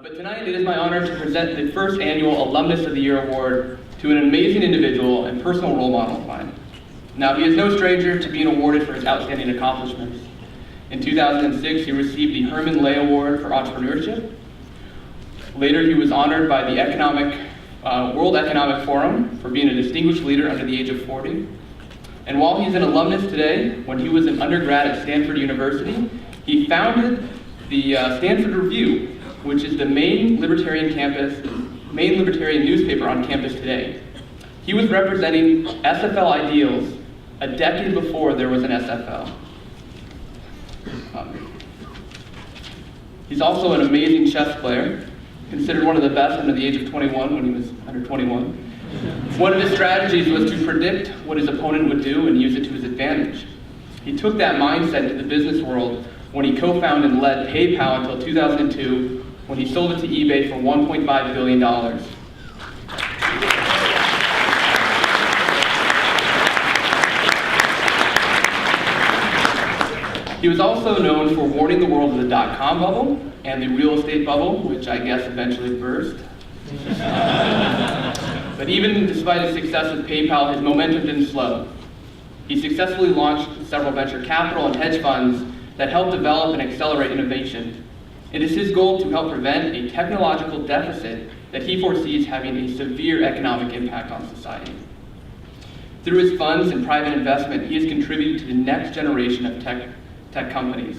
But tonight it is my honor to present the first annual Alumnus of the Year Award to an amazing individual and personal role model of mine. Now, he is no stranger to being awarded for his outstanding accomplishments. In 2006, he received the Herman Lay Award for Entrepreneurship. Later, he was honored by the World Economic Forum for being a distinguished leader under the age of 40. And while he's an alumnus today, when he was an undergrad at Stanford University, he founded the Stanford Review, which is the main libertarian newspaper on campus today. He was representing SFL ideals a decade before there was an SFL. He's also an amazing chess player, considered one of the best under the age of 21 when he was under 21. One of his strategies was to predict what his opponent would do and use it to his advantage. He took that mindset to the business world when he co-founded and led PayPal until 2002, when he sold it to eBay for $1.5 billion. He was also known for warning the world of the dot-com bubble and the real estate bubble, which I guess eventually burst. But even despite his success with PayPal, his momentum didn't slow. He successfully launched several venture capital and hedge funds that helped develop and accelerate innovation. It is his goal to help prevent a technological deficit that he foresees having a severe economic impact on society. Through his funds and private investment, he has contributed to the next generation of tech companies.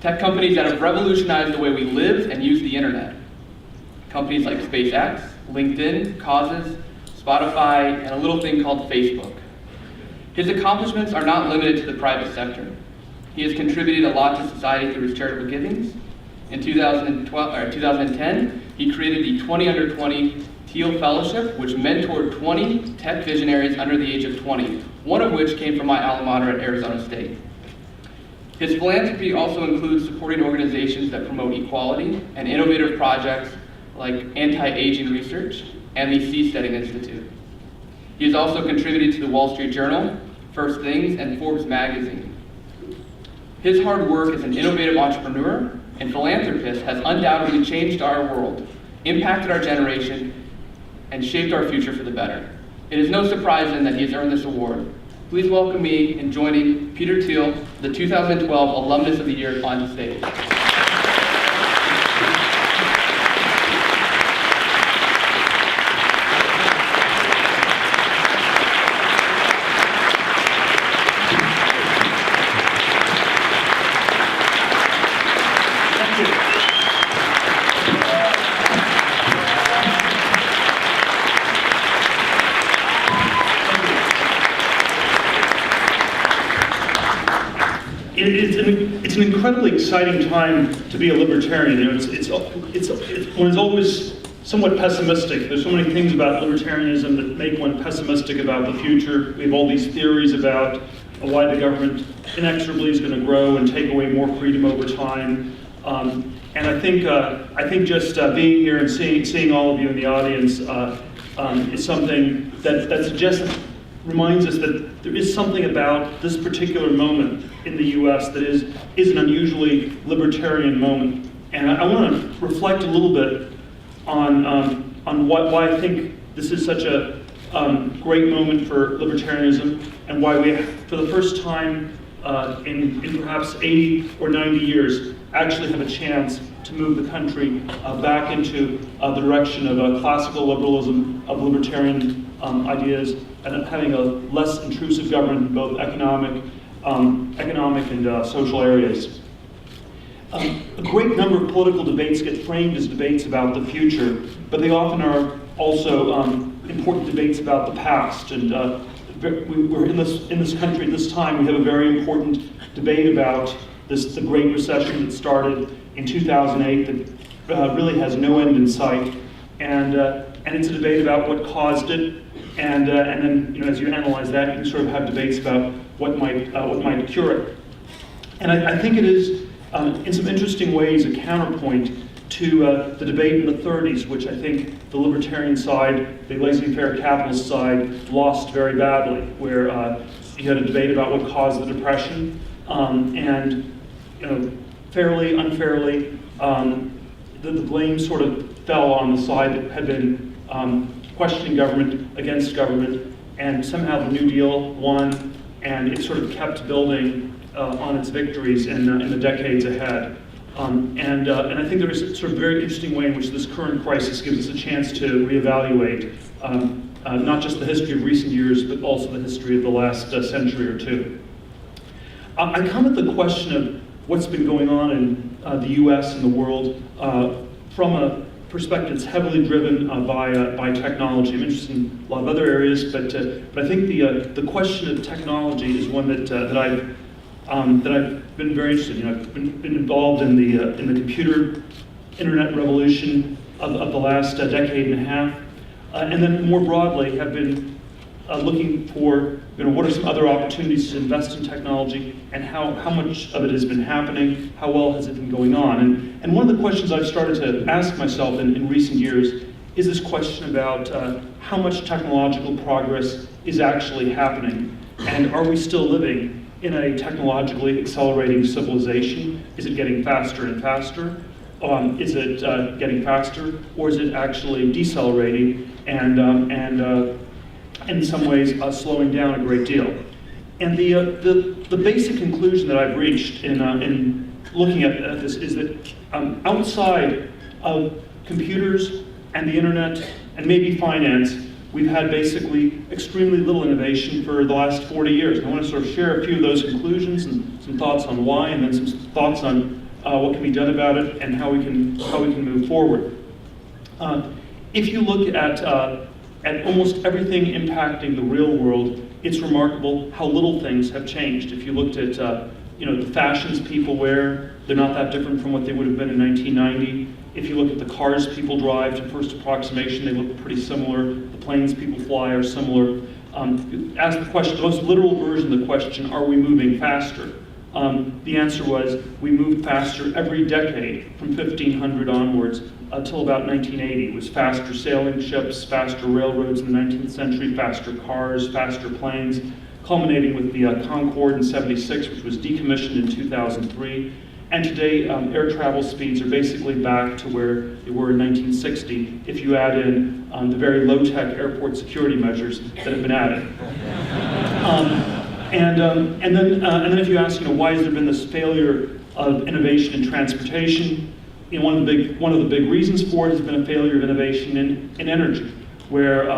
Tech companies that have revolutionized the way we live and use the internet. Companies like SpaceX, LinkedIn, Causes, Spotify, and a little thing called Facebook. His accomplishments are not limited to the private sector. He has contributed a lot to society through his charitable givings. In 2010, he created the 20 Under 20 Thiel Fellowship, which mentored 20 tech visionaries under the age of 20, one of which came from my alma mater at Arizona State. His philanthropy also includes supporting organizations that promote equality and innovative projects like anti-aging research and the Seasteading Institute. He has also contributed to the Wall Street Journal, First Things, and Forbes magazine. His hard work as an innovative entrepreneur and philanthropist has undoubtedly changed our world, impacted our generation, and shaped our future for the better. It is no surprise then that he has earned this award. Please welcome me in joining Peter Thiel, the 2012 Alumnus of the Year, on stage. It's an incredibly exciting time to be a libertarian. You know, one is always somewhat pessimistic. There's so many things about libertarianism that make one pessimistic about the future. We have all these theories about why the government inexorably is going to grow and take away more freedom over time. And I think just being here and seeing all of you in the audience is something that reminds us that there is something about this particular moment in the U.S. that is an unusually libertarian moment. And I want to reflect a little bit on why I think this is such a great moment for libertarianism, and why we, for the first time in perhaps 80 or 90 years, actually have a chance to move the country back into the direction of classical liberalism, of libertarian ideas, and having a less intrusive government in both economic and social areas. A great number of political debates get framed as debates about the future, but they often are also important debates about the past. And we're in this country at this time. We have a very important debate about the Great Recession that started in 2008 that really has no end in sight, and it's a debate about what caused it. And then, as you analyze that, you can sort of have debates about what might cure it. And I think it is, in some interesting ways, a counterpoint to the debate in the 30s, which I think the libertarian side, the laissez-faire capitalist side, lost very badly, where you had a debate about what caused the Depression, and fairly, unfairly, the blame sort of fell on the side that had been questioning government against government, and somehow the New Deal won, and it sort of kept building on its victories in the decades ahead. And I think there is a sort of very interesting way in which this current crisis gives us a chance to reevaluate not just the history of recent years, but also the history of the last century or two. I come at the question of what's been going on in the US and the world from a perspective that's heavily driven by technology. I'm interested in a lot of other areas, but I think the question of technology is one that I've been very interested in. I've been involved in the computer internet revolution of the last decade and a half, and then more broadly have been looking for what are some other opportunities to invest in technology, and how much of it has been happening, how well has it been going on. And one of the questions I've started to ask myself in recent years is this question about how much technological progress is actually happening, and are we still living in a technologically accelerating civilization? Is it getting faster and faster? Is it getting faster, or is it actually decelerating and in some ways slowing down a great deal? And the basic conclusion that I've reached in looking at this is that outside of computers and the internet and maybe finance, we've had basically extremely little innovation for the last 40 years. And I want to sort of share a few of those conclusions and some thoughts on why, and then some thoughts on what can be done about it and how we can move forward. If you look at almost everything impacting the real world, it's remarkable how little things have changed. If you looked at the fashions people wear, they're not that different from what they would have been in 1990. If you look at the cars people drive, to first approximation, they look pretty similar. The planes people fly are similar. Ask the question, the most literal version of the question, are we moving faster? The answer was, we moved faster every decade from 1500 onwards until about 1980. It was faster sailing ships, faster railroads in the 19th century, faster cars, faster planes, culminating with the Concorde in '76, which was decommissioned in 2003. And today, air travel speeds are basically back to where they were in 1960, if you add in the very low-tech airport security measures that have been added. And then if you ask, why has there been this failure of innovation in transportation? One of the big reasons for it has been a failure of innovation in energy, where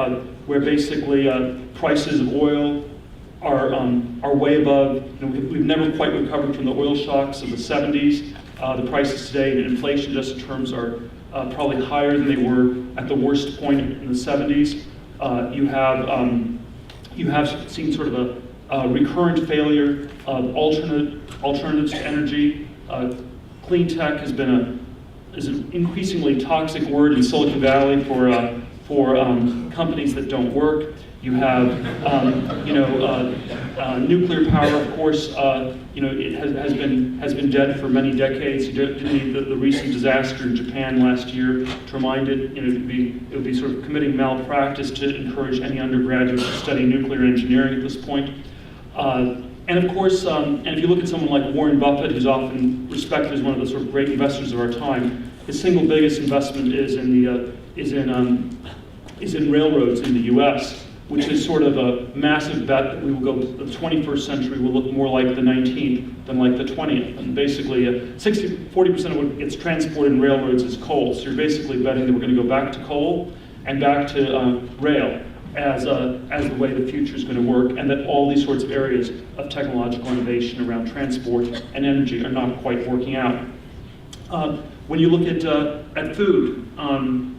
basically prices of oil are way above. We've never quite recovered from the oil shocks of the 70s. The prices today in inflation-adjusted terms are probably higher than they were at the worst point in the 70s. You have seen sort of a recurrent failure of alternatives to energy. Clean tech is an increasingly toxic word in Silicon Valley for companies that don't work. You have, nuclear power. Of course, it has been dead for many decades. You didn't need the recent disaster in Japan last year to remind it. It would be sort of committing malpractice to encourage any undergraduate to study nuclear engineering at this point. And of course, and if you look at someone like Warren Buffett, who's often respected as one of the sort of great investors of our time, his single biggest investment is in railroads in the U.S., which is sort of a massive bet that we will go, the 21st century will look more like the 19th than like the 20th. And basically, 40% of what gets transported in railroads is coal. So you're basically betting that we're going to go back to coal and back to rail as the way the future is going to work, and that all these sorts of areas of technological innovation around transport and energy are not quite working out. When you look at food,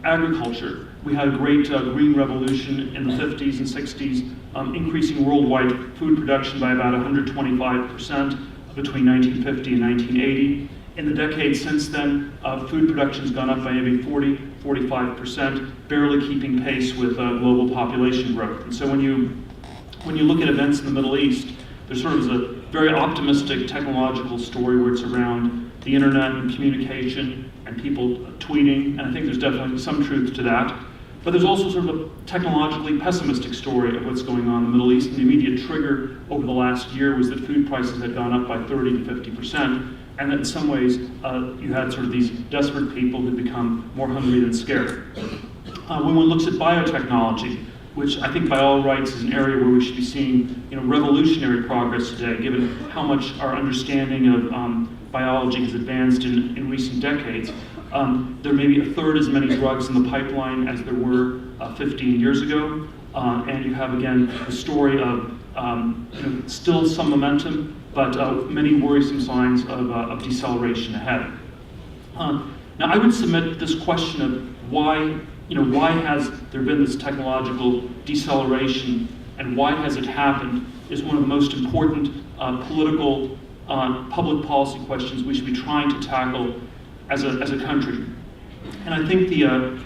agriculture, we had a great green revolution in the 50s and 60s, increasing worldwide food production by about 125% between 1950 and 1980. In the decades since then, food production has gone up by maybe 45%, barely keeping pace with global population growth. And so when you look at events in the Middle East, there's sort of a very optimistic technological story where it's around the internet and communication and people tweeting, and I think there's definitely some truth to that. But there's also sort of a technologically pessimistic story of what's going on in the Middle East. And the immediate trigger over the last year was that food prices had gone up by 30 to 50%. and that in some ways you had sort of these desperate people who become more hungry than scared. When one looks at biotechnology, which I think by all rights is an area where we should be seeing revolutionary progress today, given how much our understanding of biology has advanced in recent decades. There may be a third as many drugs in the pipeline as there were 15 years ago, and you have again the story of still some momentum, but many worrisome signs of deceleration ahead. Now, I would submit this question of why has there been this technological deceleration and why has it happened is one of the most important political public policy questions we should be trying to tackle as a country. And I think the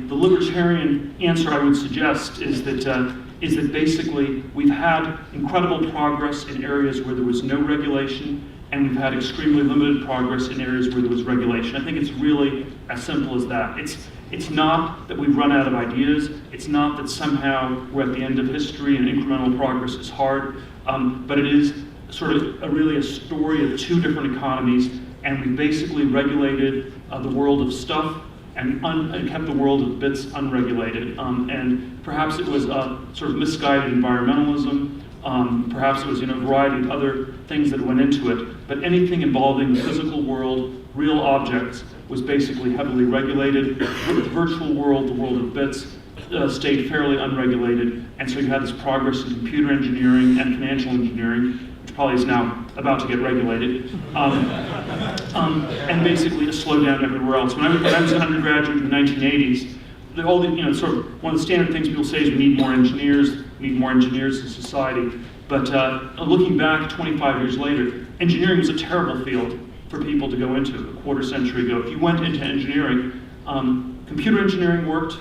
libertarian answer I would suggest is that basically we've had incredible progress in areas where there was no regulation, and we've had extremely limited progress in areas where there was regulation. I think it's really as simple as that. It's not that we've run out of ideas. It's not that somehow we're at the end of history and incremental progress is hard, but it is sort of really a story of two different economies, and we basically regulated the world of stuff and kept the world of bits unregulated. And perhaps it was sort of misguided environmentalism. Perhaps it was a variety of other things that went into it. But anything involving the physical world, real objects, was basically heavily regulated. The virtual world, the world of bits, stayed fairly unregulated. And so you had this progress in computer engineering and financial engineering, which probably is now about to get regulated, and basically a slowdown everywhere else. When I was an undergraduate in the 1980s, sort of one of the standard things people say is we need more engineers in society. But looking back 25 years later, engineering was a terrible field for people to go into a quarter century ago. If you went into engineering, computer engineering worked,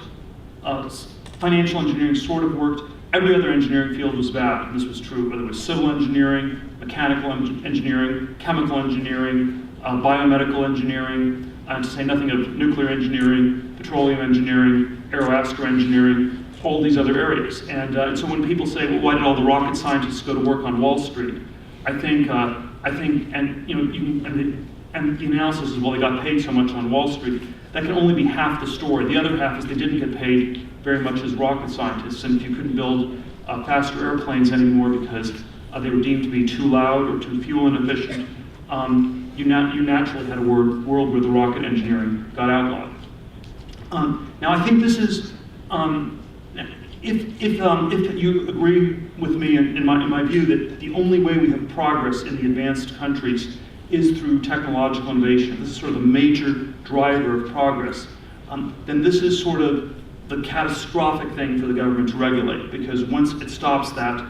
financial engineering sort of worked, every other engineering field was bad, and this was true, whether it was civil engineering, mechanical engineering, chemical engineering, biomedical engineering, to say nothing of nuclear engineering, petroleum engineering, aeroastronaut engineering, all these other areas. And so when people say, well, why did all the rocket scientists go to work on Wall Street? I think, and the analysis is, well, they got paid so much on Wall Street. That can only be half the story. The other half is they didn't get paid very much as rocket scientists, and if you couldn't build faster airplanes anymore because they were deemed to be too loud or too fuel inefficient, you naturally had a world where the rocket engineering got outlawed. Now, I think this is, if you agree with me in my view that the only way we have progress in the advanced countries is through technological innovation, this is sort of a major driver of progress, then this is sort of the catastrophic thing for the government to regulate, because once it stops that,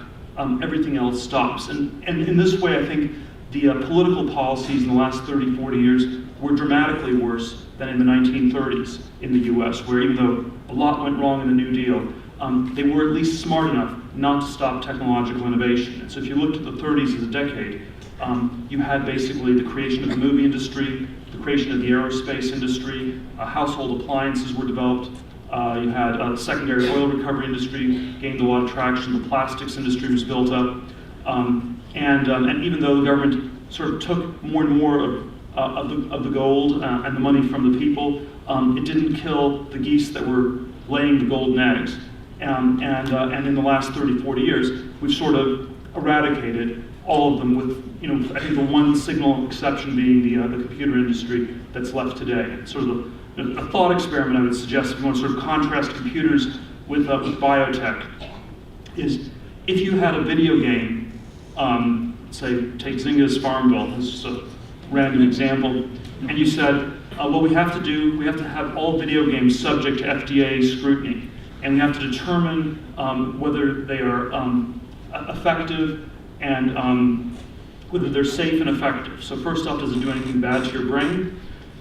everything else stops. And in this way, I think the political policies in the last 30, 40 years were dramatically worse than in the 1930s in the US, where even though a lot went wrong in the New Deal, they were at least smart enough not to stop technological innovation. And so if you looked at the 30s as a decade, you had basically the creation of the movie industry, the creation of the aerospace industry, household appliances were developed. You had the secondary oil recovery industry gained a lot of traction. The plastics industry was built up, and even though the government sort of took more and more of the gold and the money from the people, it didn't kill the geese that were laying the golden eggs. And in the last 30, 40 years, we've sort of eradicated all of them, with I think the one signal exception being the computer industry that's left today. It's sort of a thought experiment I would suggest if you want to sort of contrast computers with biotech is if you had a video game, say take Zynga's Farmville, this is a random example, and you said, what we have to have all video games subject to FDA scrutiny, and we have to determine whether they are effective and whether they're safe and effective. So first off, does it do anything bad to your brain?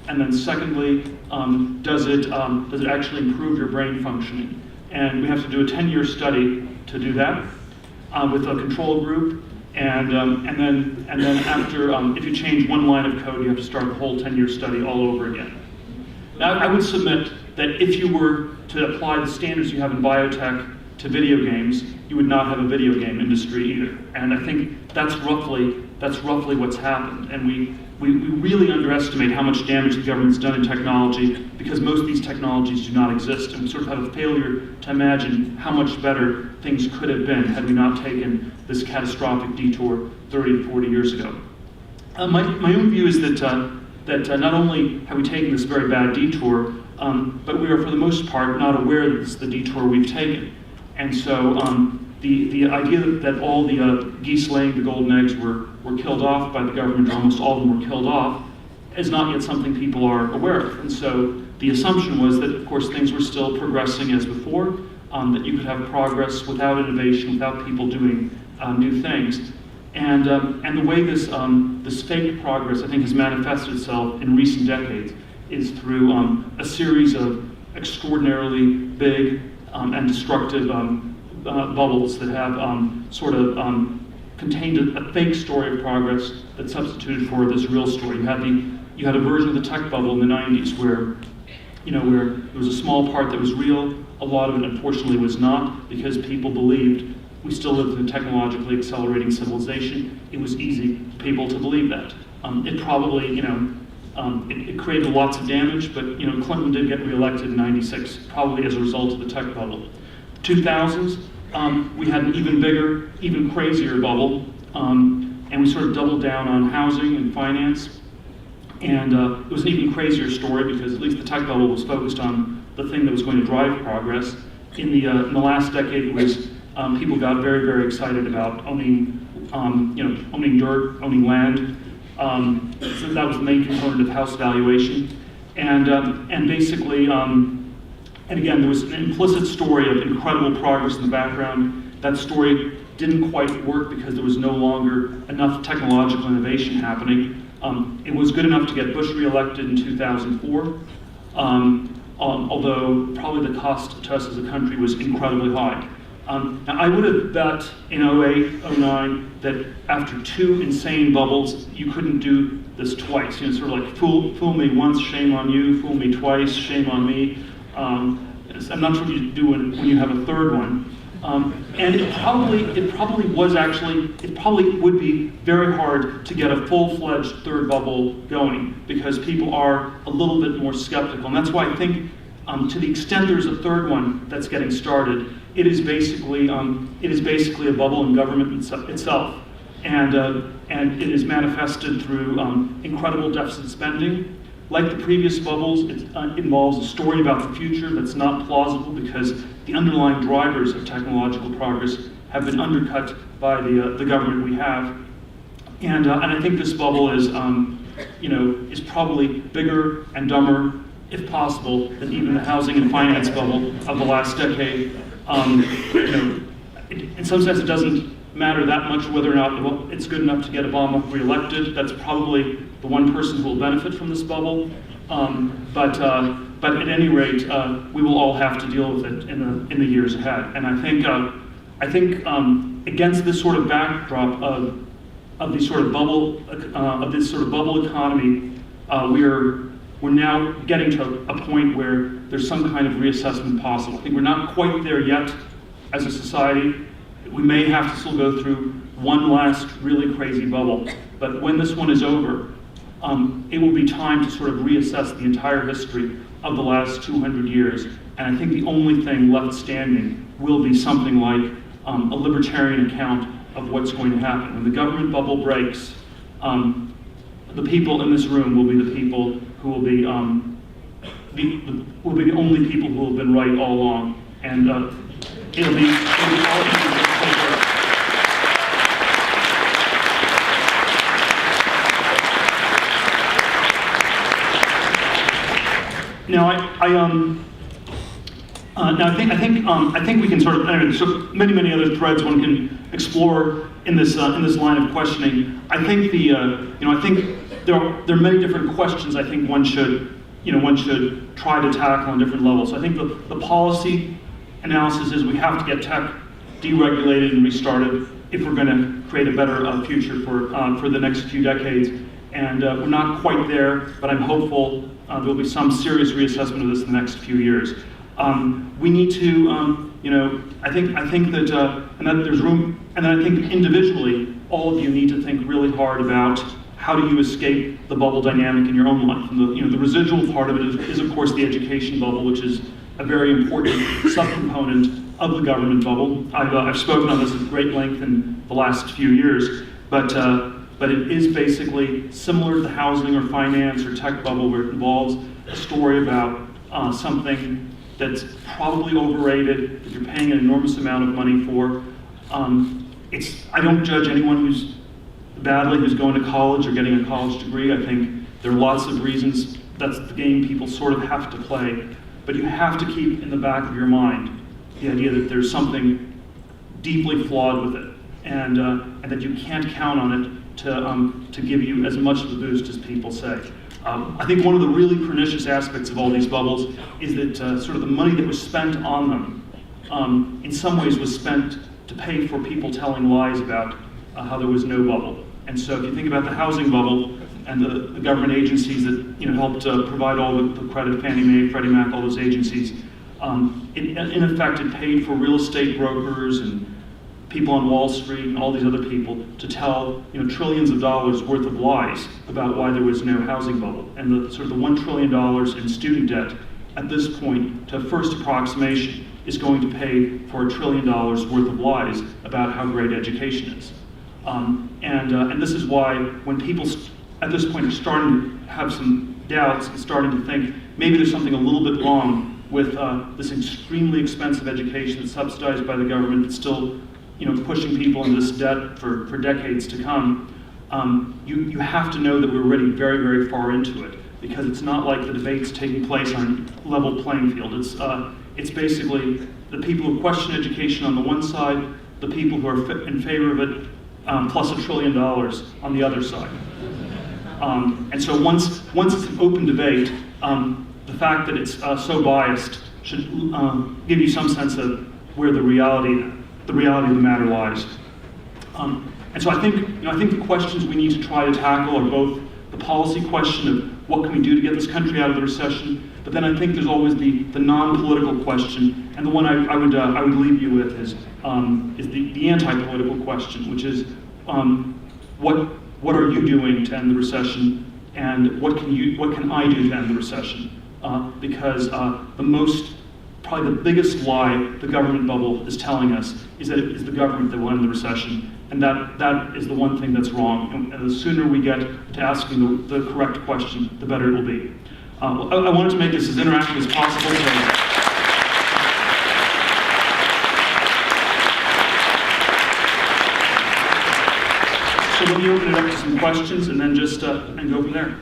And then secondly, does it actually improve your brain functioning? And we have to do a 10-year study to do that with a control group. And then after, if you change one line of code, you have to start the whole 10-year study all over again. Now, I would submit that if you were to apply the standards you have in biotech to video games, you would not have a video game industry either. And I think that's roughly that's roughly what's happened. And we really underestimate how much damage the government's done in technology because most of these technologies do not exist. And we sort of have a failure to imagine how much better things could have been had we not taken this catastrophic detour 30 to 40 years ago. My own view is that not only have we taken this very bad detour, but we are for the most part not aware that this is the detour we've taken. And so the idea that all the geese laying the golden eggs were killed off by the government, or almost all of them were killed off, is not yet something people are aware of. And so the assumption was that, of course, things were still progressing as before, that you could have progress without innovation, without people doing new things. And the way this fake progress, I think, has manifested itself in recent decades is through a series of extraordinarily big and destructive bubbles that have contained a fake story of progress that substituted for this real story. You had a version of the tech bubble in the 90s where there was a small part that was real. A lot of it, unfortunately, was not, because people believed we still lived in a technologically accelerating civilization. It was easy for people to believe that. It probably, it created lots of damage, but Clinton did get reelected in '96, probably as a result of the tech bubble. 2000s, we had an even bigger, even crazier bubble, and we sort of doubled down on housing and finance. And it was an even crazier story because at least the tech bubble was focused on the thing that was going to drive progress. In the last decade, it was people got very, very excited about owning dirt, owning land. So that was the main component of house valuation, and basically, and again, there was an implicit story of incredible progress in the background. That story didn't quite work because there was no longer enough technological innovation happening. It was good enough to get Bush reelected in 2004, although probably the cost to us as a country was incredibly high. Now I would have bet in 08, 09 that after two insane bubbles, you couldn't do this twice. Sort of like fool me once, shame on you, fool me twice, shame on me. I'm not sure what you do when you have a third one. And it probably would be very hard to get a full-fledged third bubble going because people are a little bit more skeptical. And that's why I think to the extent there's a third one that's getting started, it is basically a bubble in government itself, and it is manifested through incredible deficit spending. Like the previous bubbles, it involves a story about the future that's not plausible because the underlying drivers of technological progress have been undercut by the government we have, and I think this bubble is probably bigger and dumber, if possible, than even the housing and finance bubble of the last decade. In some sense, it doesn't matter that much whether or not it's good enough to get Obama reelected. That's probably the one person who will benefit from this bubble. But at any rate, we will all have to deal with it in the years ahead. And I think against this sort of backdrop of this sort of bubble economy, we're now getting to a point where there's some kind of reassessment possible. I think we're not quite there yet as a society. We may have to still go through one last really crazy bubble, but when this one is over, it will be time to sort of reassess the entire history of the last 200 years. And I think the only thing left standing will be something like a libertarian account of what's going to happen. When the government bubble breaks, the people in this room will be the people who will be the only people who have been right all along, and it'll be all of you. Now, I think we can sort of. Anyway, so many other threads one can explore in this line of questioning. I think there are many different questions. I think one should try to tackle on different levels. So I think the policy analysis is we have to get tech deregulated and restarted if we're going to create a better future for the next few decades. And we're not quite there, but I'm hopeful there'll be some serious reassessment of this in the next few years. We need to, I think that, and that there's room, and then I think individually all of you need to think really hard about how do you escape the bubble dynamic in your own life. And the residual part of it is of course, the education bubble, which is a very important subcomponent of the government bubble. I've spoken on this at great length in the last few years, but it is basically similar to the housing or finance or tech bubble, where it involves a story about something that's probably overrated, that you're paying an enormous amount of money for. I don't judge anyone who's going to college or getting a college degree. I think there are lots of reasons. That's the game people sort of have to play. But you have to keep in the back of your mind the idea that there's something deeply flawed with it, and that you can't count on it to give you as much of a boost as people say. I think one of the really pernicious aspects of all these bubbles is that sort of the money that was spent on them in some ways was spent to pay for people telling lies about how there was no bubble. And so if you think about the housing bubble and the government agencies that helped provide all the credit, Fannie Mae, Freddie Mac, all those agencies, in effect it paid for real estate brokers and people on Wall Street and all these other people to tell trillions of dollars worth of lies about why there was no housing bubble. And the sort of the $1 trillion in student debt at this point, to first approximation, is going to pay for $1 trillion worth of lies about how great education is. And this is why when people at this point are starting to have some doubts and starting to think maybe there's something a little bit wrong with this extremely expensive education that's subsidized by the government that's still pushing people in this debt for decades to come, you have to know that we're already very, very far into it, because it's not like the debate's taking place on a level playing field. It's basically the people who question education on the one side, the people who are in favor of it, plus $1 trillion on the other side. And so once it's an open debate, the fact that it's so biased should give you some sense of where the reality of the matter lies. And so I think the questions we need to try to tackle are both the policy question of what can we do to get this country out of the recession, but then I think there's always the non-political question, and the one I would leave you with is the anti-political question, which is what are you doing to end the recession, and what can I do to end the recession? Because probably the biggest lie the government bubble is telling us is that it is the government that will end the recession, and that is the one thing that's wrong. And the sooner we get to asking the correct question, the better it will be. I wanted to make this as interactive as possible. So let me open it up to some questions and then just and go from there.